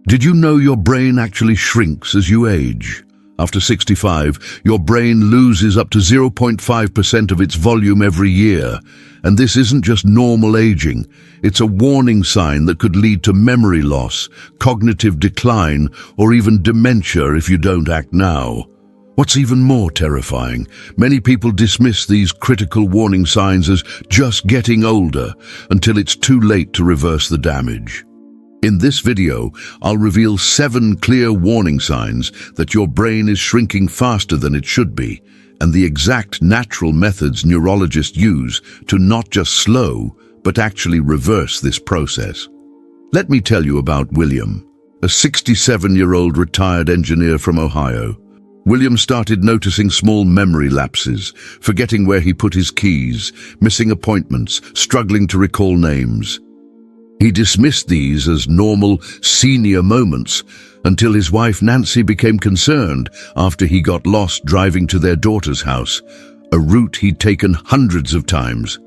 Did you know your brain actually shrinks as you age? After 65, your brain loses up to 0.5% of its volume every year. And this isn't just normal aging. It's a warning sign that could lead to memory loss, cognitive decline, or even dementia if you don't act now. What's even more terrifying, many people dismiss these critical warning signs as just getting older until it's too late to reverse the damage. In this video, I'll reveal 7 clear warning signs that your brain is shrinking faster than it should be, and the exact natural methods neurologists use to not just slow, but actually reverse this process. Let me tell you about William, a 67-year-old retired engineer from Ohio. William started noticing small memory lapses, forgetting where he put his keys, missing appointments, struggling to recall names. He dismissed these as normal senior moments until his wife Nancy became concerned after he got lost driving to their daughter's house, a route he'd taken hundreds of times.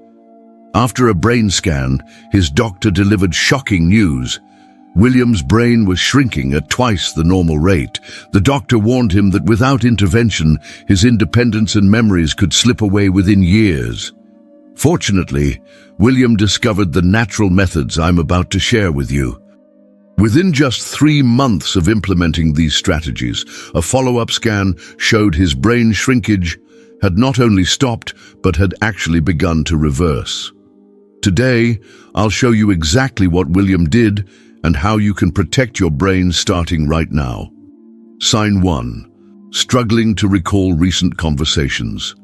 After a brain scan, his doctor delivered shocking news. William's brain was shrinking at twice the normal rate. The doctor warned him that without intervention, his independence and memories could slip away within years. Fortunately, William discovered the natural methods I'm about to share with you. Within just 3 months of implementing these strategies, a follow-up scan showed his brain shrinkage had not only stopped, but had actually begun to reverse. Today, I'll show you exactly what William did and how you can protect your brain starting right now. Sign 1. Struggling to recall recent conversations.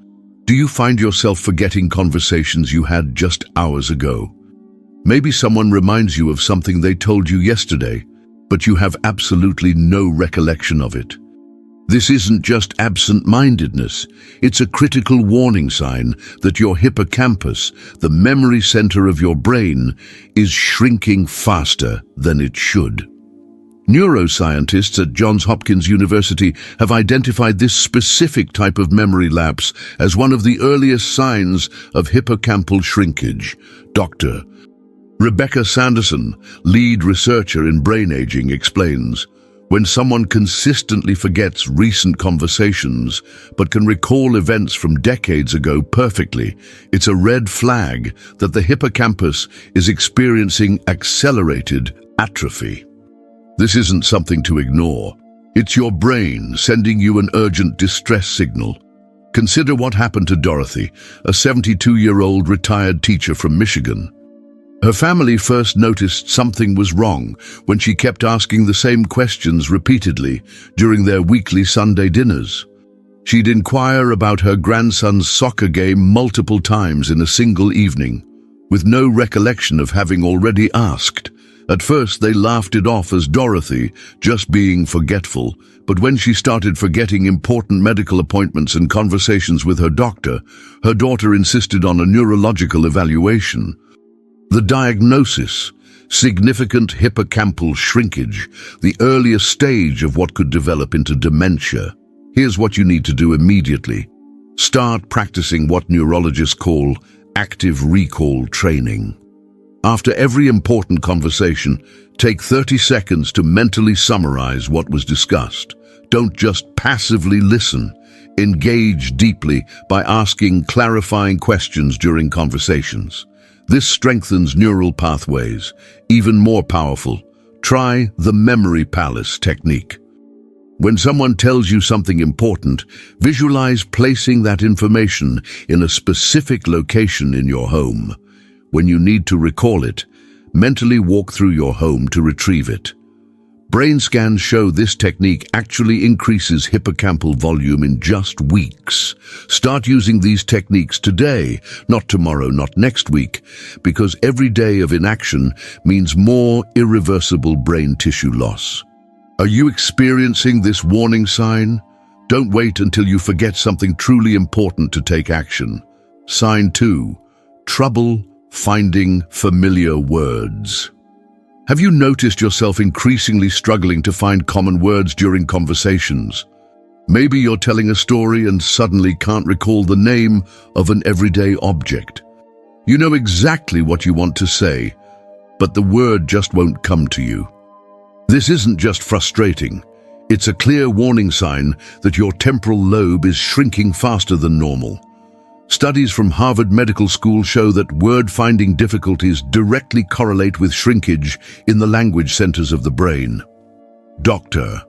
Do you find yourself forgetting conversations you had just hours ago? Maybe someone reminds you of something they told you yesterday, but you have absolutely no recollection of it. This isn't just absent-mindedness. It's a critical warning sign that your hippocampus, the memory center of your brain, is shrinking faster than it should. Neuroscientists at Johns Hopkins University have identified this specific type of memory lapse as one of the earliest signs of hippocampal shrinkage. Dr. Rebecca Sanderson, lead researcher in brain aging, explains, when someone consistently forgets recent conversations but can recall events from decades ago perfectly, it's a red flag that the hippocampus is experiencing accelerated atrophy. This isn't something to ignore. It's your brain sending you an urgent distress signal. Consider what happened to Dorothy, a 72-year-old retired teacher from Michigan. Her family first noticed something was wrong when she kept asking the same questions repeatedly during their weekly Sunday dinners. She'd inquire about her grandson's soccer game multiple times in a single evening, with no recollection of having already asked. At first, they laughed it off as Dorothy just being forgetful, but when she started forgetting important medical appointments and conversations with her doctor, her daughter insisted on a neurological evaluation. The diagnosis: significant hippocampal shrinkage, the earliest stage of what could develop into dementia. Here's what you need to do immediately. Start practicing what neurologists call active recall training. After every important conversation, take 30 seconds to mentally summarize what was discussed. Don't just passively listen. Engage deeply by asking clarifying questions during conversations. This strengthens neural pathways. Even more powerful, try the memory palace technique. When someone tells you something important, visualize placing that information in a specific location in your home. When you need to recall it, mentally walk through your home to retrieve it. Brain scans show this technique actually increases hippocampal volume in just weeks. Start using these techniques today, not tomorrow, not next week, because every day of inaction means more irreversible brain tissue loss. Are you experiencing this warning sign? Don't wait until you forget something truly important to take action. Sign 2. Trouble finding familiar words. Have you noticed yourself increasingly struggling to find common words during conversations? Maybe you're telling a story and suddenly can't recall the name of an everyday object. You know exactly what you want to say, but the word just won't come to you. This isn't just frustrating. It's a clear warning sign that your temporal lobe is shrinking faster than normal. Studies from Harvard Medical School show that word-finding difficulties directly correlate with shrinkage in the language centers of the brain. Dr.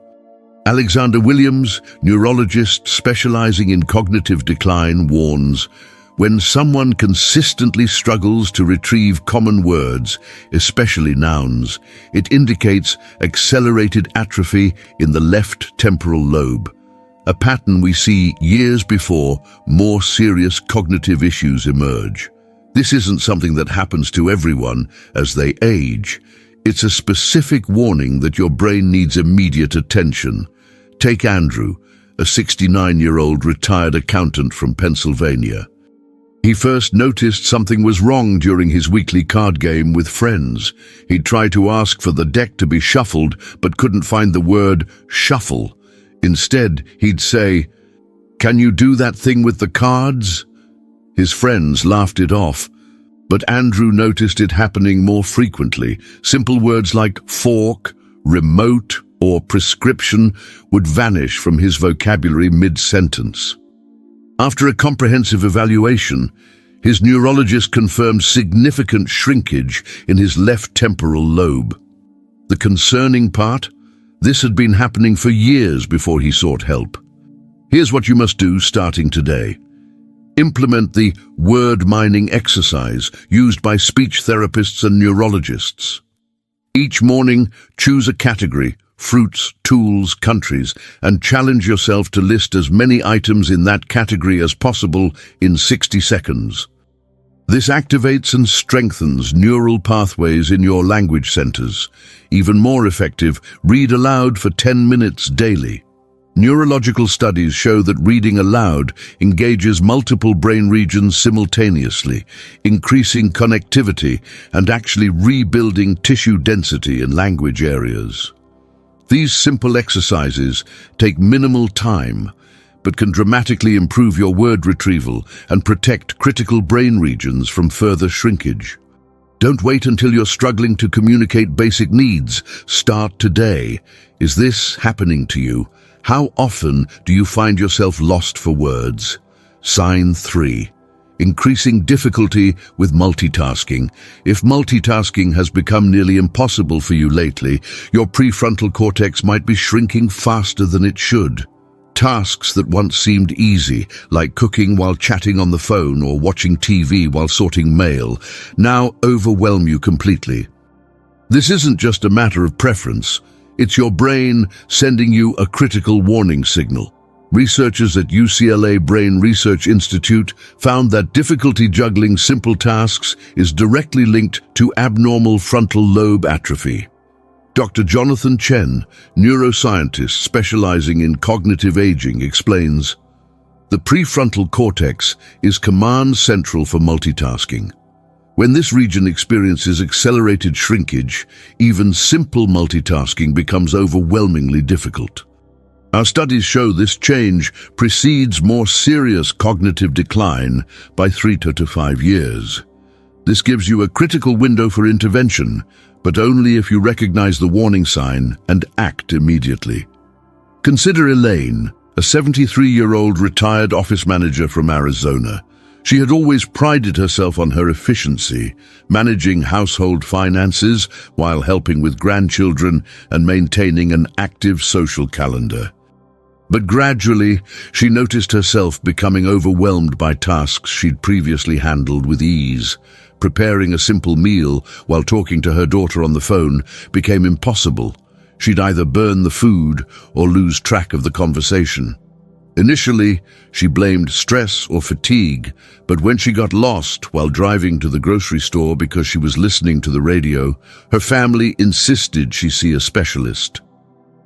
Alexander Williams, neurologist specializing in cognitive decline, warns, when someone consistently struggles to retrieve common words, especially nouns, it indicates accelerated atrophy in the left temporal lobe, a pattern we see years before more serious cognitive issues emerge. This isn't something that happens to everyone as they age. It's a specific warning that your brain needs immediate attention. Take Andrew, a 69-year-old retired accountant from Pennsylvania. He first noticed something was wrong during his weekly card game with friends. He'd try to ask for the deck to be shuffled, but couldn't find the word shuffle. Instead, he'd say, "Can you do that thing with the cards?" His friends laughed it off, but Andrew noticed it happening more frequently. Simple words like fork, remote, or prescription would vanish from his vocabulary mid-sentence. After a comprehensive evaluation, his neurologist confirmed significant shrinkage in his left temporal lobe. The concerning part? This had been happening for years before he sought help. Here's what you must do starting today. Implement the word mining exercise used by speech therapists and neurologists. Each morning, choose a category, fruits, tools, countries, and challenge yourself to list as many items in that category as possible in 60 seconds. This activates and strengthens neural pathways in your language centers. Even more effective, read aloud for 10 minutes daily. Neurological studies show that reading aloud engages multiple brain regions simultaneously, increasing connectivity and actually rebuilding tissue density in language areas. These simple exercises take minimal time, but can dramatically improve your word retrieval and protect critical brain regions from further shrinkage. Don't wait until you're struggling to communicate basic needs. Start today. Is this happening to you? How often do you find yourself lost for words? Sign 3. Increasing difficulty with multitasking. If multitasking has become nearly impossible for you lately, your prefrontal cortex might be shrinking faster than it should. Tasks that once seemed easy, like cooking while chatting on the phone or watching TV while sorting mail, now overwhelm you completely. This isn't just a matter of preference. It's your brain sending you a critical warning signal. Researchers at UCLA Brain Research Institute found that difficulty juggling simple tasks is directly linked to abnormal frontal lobe atrophy. Dr. Jonathan Chen, neuroscientist specializing in cognitive aging, explains, the prefrontal cortex is command central for multitasking. When this region experiences accelerated shrinkage, even simple multitasking becomes overwhelmingly difficult. Our studies show this change precedes more serious cognitive decline by 3 to 5 years. This gives you a critical window for intervention, but only if you recognize the warning sign and act immediately. Consider Elaine, a 73-year-old retired office manager from Arizona. She had always prided herself on her efficiency, managing household finances while helping with grandchildren and maintaining an active social calendar. But gradually, she noticed herself becoming overwhelmed by tasks she'd previously handled with ease. Preparing a simple meal while talking to her daughter on the phone became impossible. She'd either burn the food or lose track of the conversation. Initially, she blamed stress or fatigue, but when she got lost while driving to the grocery store because she was listening to the radio, her family insisted she see a specialist.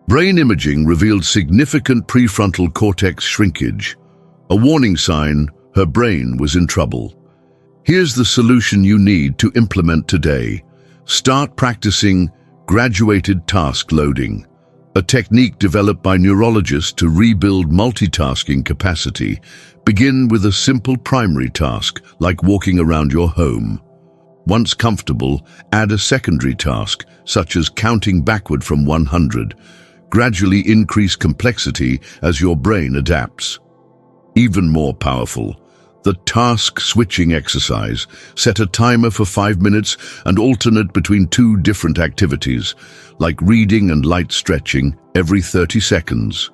Brain imaging revealed significant prefrontal cortex shrinkage, a warning sign her brain was in trouble. Here's the solution you need to implement today. Start practicing graduated task loading, a technique developed by neurologists to rebuild multitasking capacity. Begin with a simple primary task, like walking around your home. Once comfortable, add a secondary task, such as counting backward from 100. Gradually increase complexity as your brain adapts. Even more powerful, the task switching exercise. Set a timer for 5 minutes and alternate between two different activities, like reading and light stretching, every 30 seconds.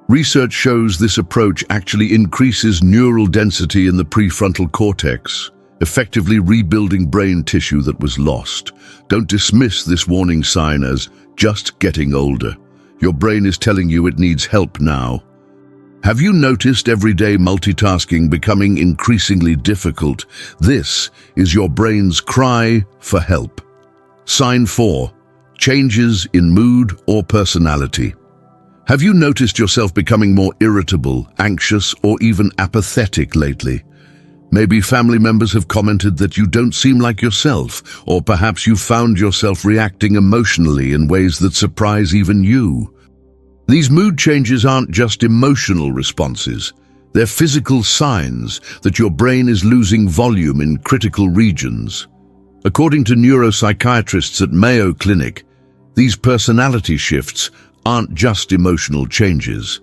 Research shows this approach actually increases neural density in the prefrontal cortex, effectively rebuilding brain tissue that was lost. Don't dismiss this warning sign as just getting older. Your brain is telling you it needs help now. Have you noticed everyday multitasking becoming increasingly difficult? This is your brain's cry for help. Sign 4. Changes in mood or personality. Have you noticed yourself becoming more irritable, anxious, or even apathetic lately? Maybe family members have commented that you don't seem like yourself, or perhaps you've found yourself reacting emotionally in ways that surprise even you. These mood changes aren't just emotional responses. They're physical signs that your brain is losing volume in critical regions. According to neuropsychiatrists at Mayo Clinic, these personality shifts aren't just emotional changes.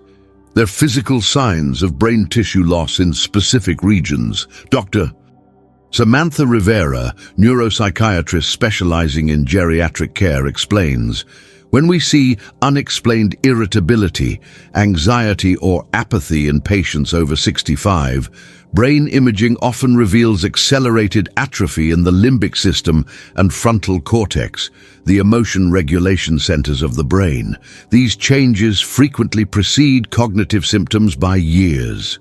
They're physical signs of brain tissue loss in specific regions. Dr. Samantha Rivera, neuropsychiatrist specializing in geriatric care, explains, when we see unexplained irritability, anxiety, or apathy in patients over 65, brain imaging often reveals accelerated atrophy in the limbic system and frontal cortex, the emotion regulation centers of the brain. These changes frequently precede cognitive symptoms by years.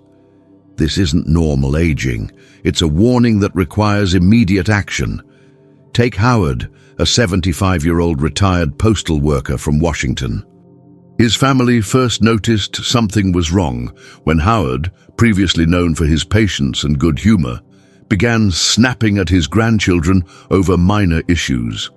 This isn't normal aging. It's a warning that requires immediate action. Take Howard, a 75-year-old retired postal worker from Washington. His family first noticed something was wrong when Howard, previously known for his patience and good humor, began snapping at his grandchildren over minor issues.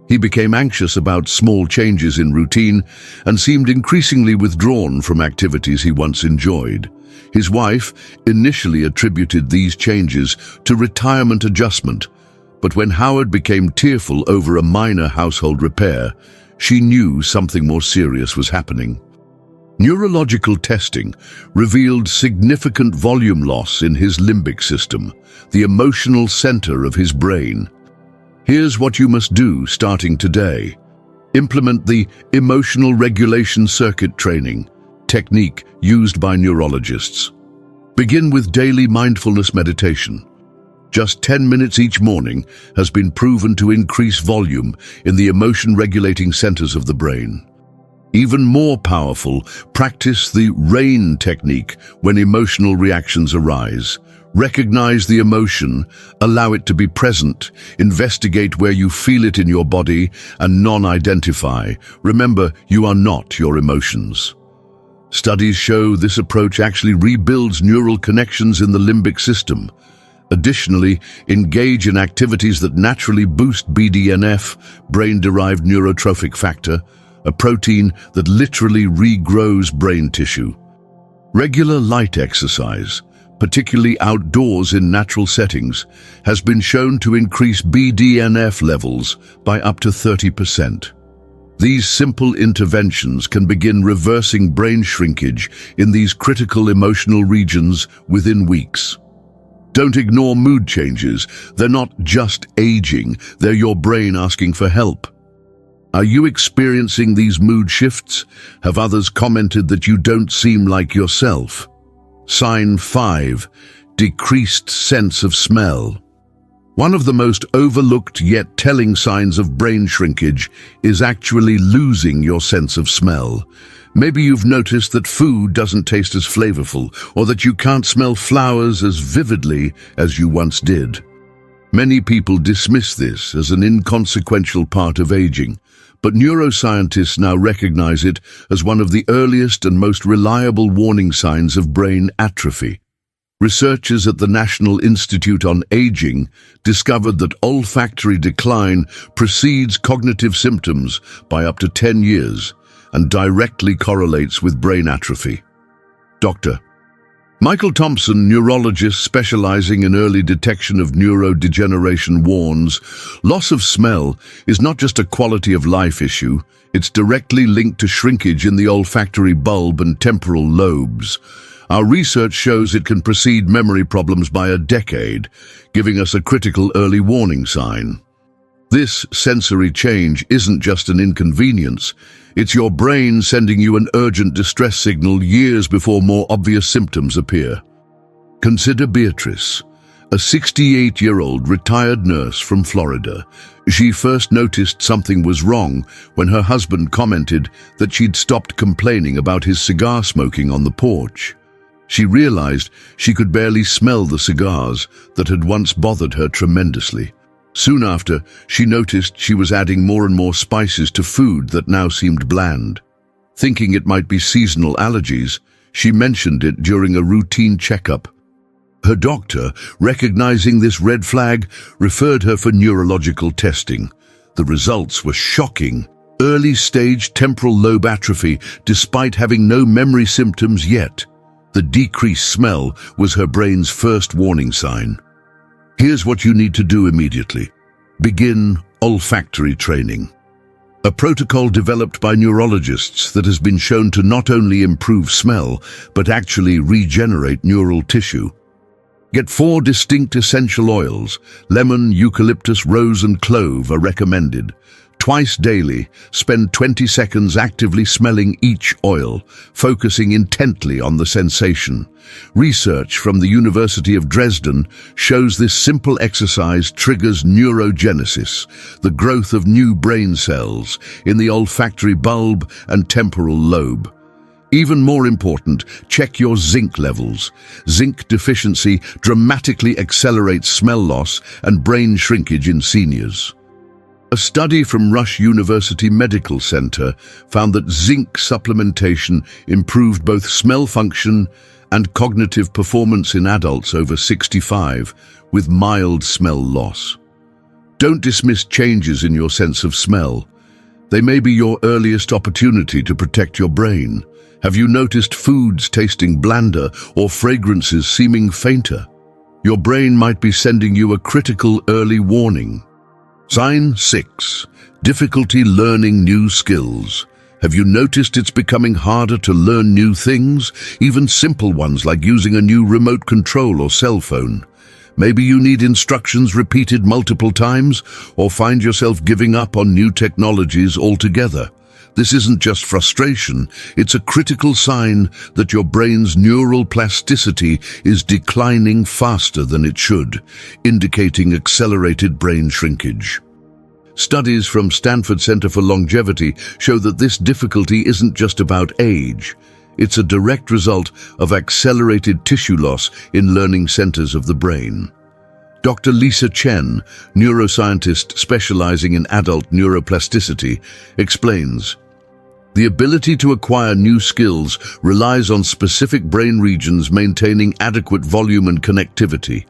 He became anxious about small changes in routine and seemed increasingly withdrawn from activities he once enjoyed. His wife initially attributed these changes to retirement adjustment, but when Howard became tearful over a minor household repair, she knew something more serious was happening. Neurological testing revealed significant volume loss in his limbic system, the emotional center of his brain. Here's what you must do starting today. Implement the emotional regulation circuit training technique used by neurologists. Begin with daily mindfulness meditation. Just 10 minutes each morning has been proven to increase volume in the emotion-regulating centers of the brain. Even more powerful, practice the RAIN technique when emotional reactions arise. Recognize the emotion, allow it to be present, investigate where you feel it in your body, and non-identify. Remember, you are not your emotions. Studies show this approach actually rebuilds neural connections in the limbic system. Additionally, engage in activities that naturally boost BDNF, brain-derived neurotrophic factor, a protein that literally regrows brain tissue. Regular light exercise, particularly outdoors in natural settings, has been shown to increase BDNF levels by up to 30%. These simple interventions can begin reversing brain shrinkage in these critical emotional regions within weeks. Don't ignore mood changes. They're not just aging, they're your brain asking for help. Are you experiencing these mood shifts? Have others commented that you don't seem like yourself? Sign 5. Decreased sense of smell. One of the most overlooked yet telling signs of brain shrinkage is actually losing your sense of smell. Maybe you've noticed that food doesn't taste as flavorful, or that you can't smell flowers as vividly as you once did. Many people dismiss this as an inconsequential part of aging, but neuroscientists now recognize it as one of the earliest and most reliable warning signs of brain atrophy. Researchers at the National Institute on Aging discovered that olfactory decline precedes cognitive symptoms by up to 10 years and directly correlates with brain atrophy. Dr. Michael Thompson, neurologist specializing in early detection of neurodegeneration, warns, loss of smell is not just a quality of life issue, it's directly linked to shrinkage in the olfactory bulb and temporal lobes. Our research shows it can precede memory problems by a decade, giving us a critical early warning sign. This sensory change isn't just an inconvenience, it's your brain sending you an urgent distress signal years before more obvious symptoms appear. Consider Beatrice, a 68-year-old retired nurse from Florida. She first noticed something was wrong when her husband commented that she'd stopped complaining about his cigar smoking on the porch. She realized she could barely smell the cigars that had once bothered her tremendously. Soon after, she noticed she was adding more and more spices to food that now seemed bland. Thinking it might be seasonal allergies, she mentioned it during a routine checkup. Her doctor, recognizing this red flag, referred her for neurological testing. The results were shocking. Early-stage temporal lobe atrophy, despite having no memory symptoms yet. The decreased smell was her brain's first warning sign. Here's what you need to do immediately. Begin olfactory training. A protocol developed by neurologists that has been shown to not only improve smell, but actually regenerate neural tissue. Get 4 distinct essential oils. Lemon, eucalyptus, rose, and clove are recommended. Twice daily, spend 20 seconds actively smelling each oil, focusing intently on the sensation. Research from the University of Dresden shows this simple exercise triggers neurogenesis, the growth of new brain cells in the olfactory bulb and temporal lobe. Even more important, check your zinc levels. Zinc deficiency dramatically accelerates smell loss and brain shrinkage in seniors. A study from Rush University Medical Center found that zinc supplementation improved both smell function and cognitive performance in adults over 65 with mild smell loss. Don't dismiss changes in your sense of smell. They may be your earliest opportunity to protect your brain. Have you noticed foods tasting blander or fragrances seeming fainter? Your brain might be sending you a critical early warning. Sign 6. Difficulty learning new skills. Have you noticed it's becoming harder to learn new things, even simple ones like using a new remote control or cell phone? Maybe you need instructions repeated multiple times, or find yourself giving up on new technologies altogether. This isn't just frustration, it's a critical sign that your brain's neural plasticity is declining faster than it should, indicating accelerated brain shrinkage. Studies from Stanford Center for Longevity show that this difficulty isn't just about age. It's a direct result of accelerated tissue loss in learning centers of the brain. Dr. Lisa Chen, neuroscientist specializing in adult neuroplasticity, explains, "The ability to acquire new skills relies on specific brain regions maintaining adequate volume and connectivity.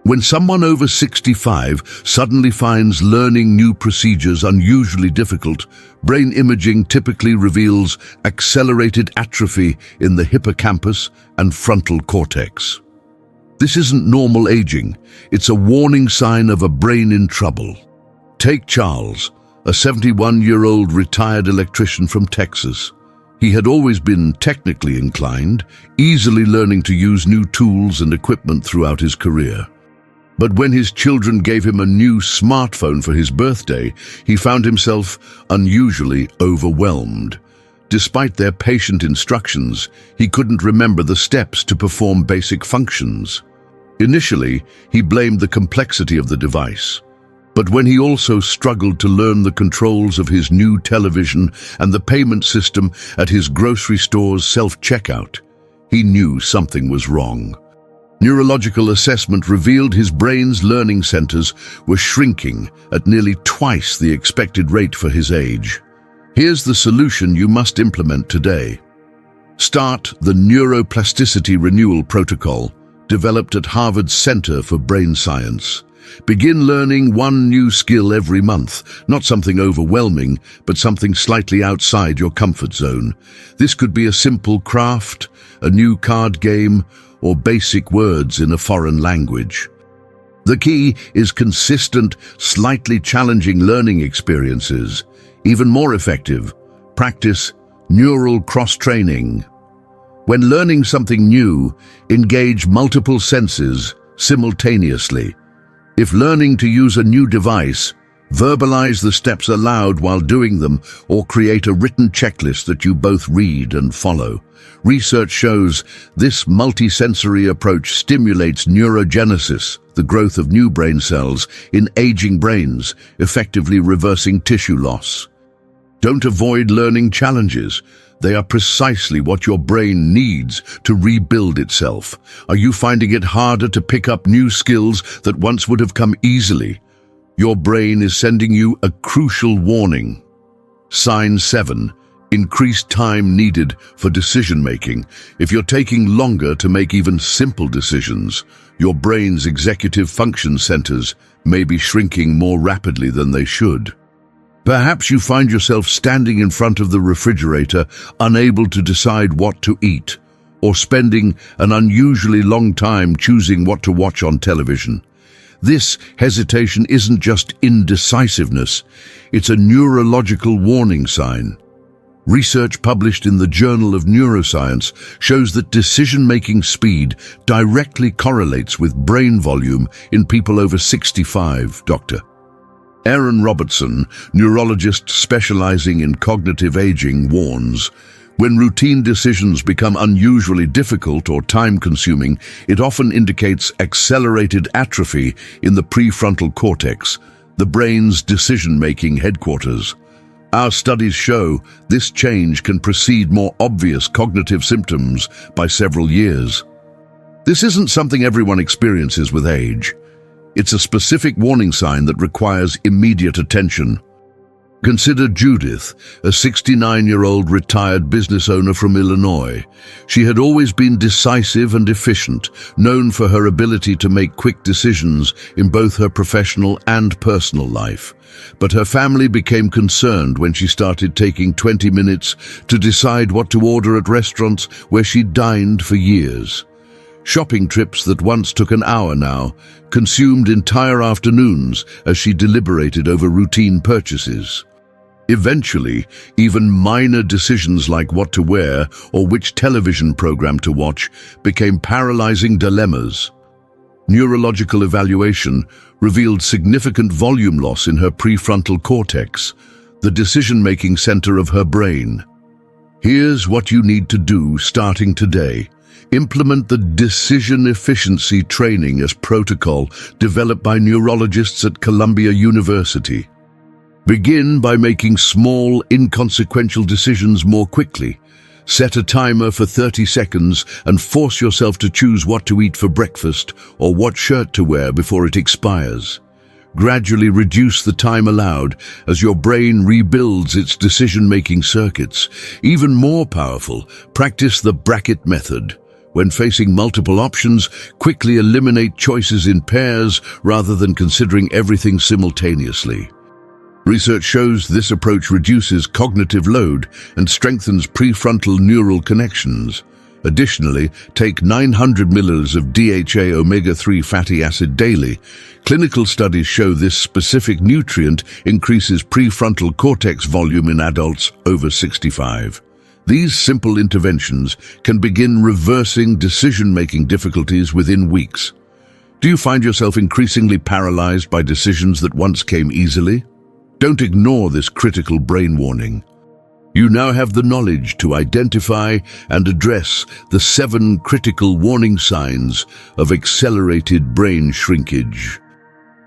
When someone over 65 suddenly finds learning new procedures unusually difficult, brain imaging typically reveals accelerated atrophy in the hippocampus and frontal cortex. This isn't normal aging, it's a warning sign of a brain in trouble." Take Charles, a 71-year-old retired electrician from Texas. He had always been technically inclined, easily learning to use new tools and equipment throughout his career. But when his children gave him a new smartphone for his birthday, he found himself unusually overwhelmed. Despite their patient instructions, he couldn't remember the steps to perform basic functions. Initially, he blamed the complexity of the device. But when he also struggled to learn the controls of his new television and the payment system at his grocery store's self-checkout, he knew something was wrong. Neurological assessment revealed his brain's learning centers were shrinking at nearly twice the expected rate for his age. Here's the solution you must implement today. Start the Neuroplasticity Renewal Protocol, developed at Harvard's Center for Brain Science. Begin learning one new skill every month, not something overwhelming, but something slightly outside your comfort zone. This could be a simple craft, a new card game, or basic words in a foreign language. The key is consistent, slightly challenging learning experiences. Even more effective, practice neural cross-training. When learning something new, engage multiple senses simultaneously. If learning to use a new device, verbalize the steps aloud while doing them, or create a written checklist that you both read and follow. Research shows this multisensory approach stimulates neurogenesis, the growth of new brain cells in aging brains, effectively reversing tissue loss. Don't avoid learning challenges. They are precisely what your brain needs to rebuild itself. Are you finding it harder to pick up new skills that once would have come easily? Your brain is sending you a crucial warning. Sign 7. Increased time needed for decision-making. If you're taking longer to make even simple decisions, your brain's executive function centers may be shrinking more rapidly than they should. Perhaps you find yourself standing in front of the refrigerator, unable to decide what to eat, or spending an unusually long time choosing what to watch on television. This hesitation isn't just indecisiveness, it's a neurological warning sign. Research published in the Journal of Neuroscience shows that decision-making speed directly correlates with brain volume in people over 65, Dr. Aaron Robertson, neurologist specializing in cognitive aging, warns, when routine decisions become unusually difficult or time-consuming, it often indicates accelerated atrophy in the prefrontal cortex, the brain's decision-making headquarters. Our studies show this change can precede more obvious cognitive symptoms by several years. This isn't something everyone experiences with age. It's a specific warning sign that requires immediate attention. Consider Judith, a 69-year-old retired business owner from Illinois. She had always been decisive and efficient, known for her ability to make quick decisions in both her professional and personal life. But her family became concerned when she started taking 20 minutes to decide what to order at restaurants where she dined for years. Shopping trips that once took an hour now consumed entire afternoons as she deliberated over routine purchases. Eventually, even minor decisions like what to wear or which television program to watch became paralyzing dilemmas. Neurological evaluation revealed significant volume loss in her prefrontal cortex, the decision-making center of her brain. Here's what you need to do starting today. Implement the decision efficiency training as protocol developed by neurologists at Columbia University. Begin by making small, inconsequential decisions more quickly. Set a timer for 30 seconds and force yourself to choose what to eat for breakfast or what shirt to wear before it expires. Gradually reduce the time allowed as your brain rebuilds its decision-making circuits. Even more powerful, practice the bracket method. When facing multiple options, quickly eliminate choices in pairs rather than considering everything simultaneously. Research shows this approach reduces cognitive load and strengthens prefrontal neural connections. Additionally, take 900 milliliters of DHA omega-3 fatty acid daily. Clinical studies show this specific nutrient increases prefrontal cortex volume in adults over 65. These simple interventions can begin reversing decision-making difficulties within weeks. Do you find yourself increasingly paralyzed by decisions that once came easily? Don't ignore this critical brain warning. You now have the knowledge to identify and address the 7 critical warning signs of accelerated brain shrinkage.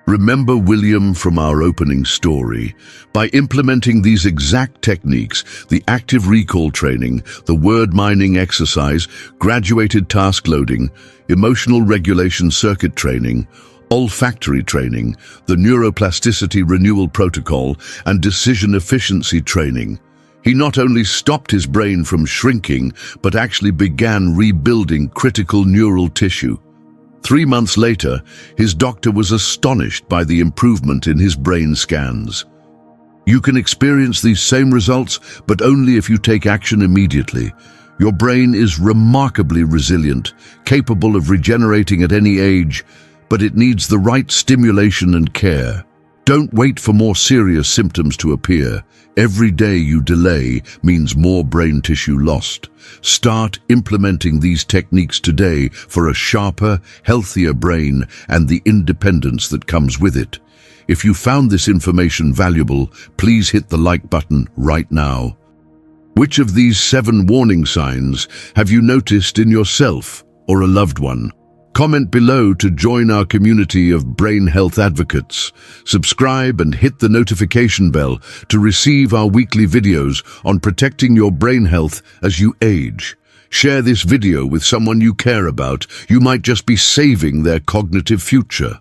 Remember William from our opening story. By implementing these exact techniques, the active recall training, the word mining exercise, graduated task loading, emotional regulation circuit training, olfactory training, the neuroplasticity renewal protocol, and decision efficiency training, he not only stopped his brain from shrinking, but actually began rebuilding critical neural tissue. 3 months later, his doctor was astonished by the improvement in his brain scans. You can experience these same results, but only if you take action immediately. Your brain is remarkably resilient, capable of regenerating at any age, but it needs the right stimulation and care. Don't wait for more serious symptoms to appear. Every day you delay means more brain tissue lost. Start implementing these techniques today for a sharper, healthier brain and the independence that comes with it. If you found this information valuable, please hit the like button right now. Which of these 7 warning signs have you noticed in yourself or a loved one? Comment below to join our community of brain health advocates. Subscribe and hit the notification bell to receive our weekly videos on protecting your brain health as you age. Share this video with someone you care about. You might just be saving their cognitive future.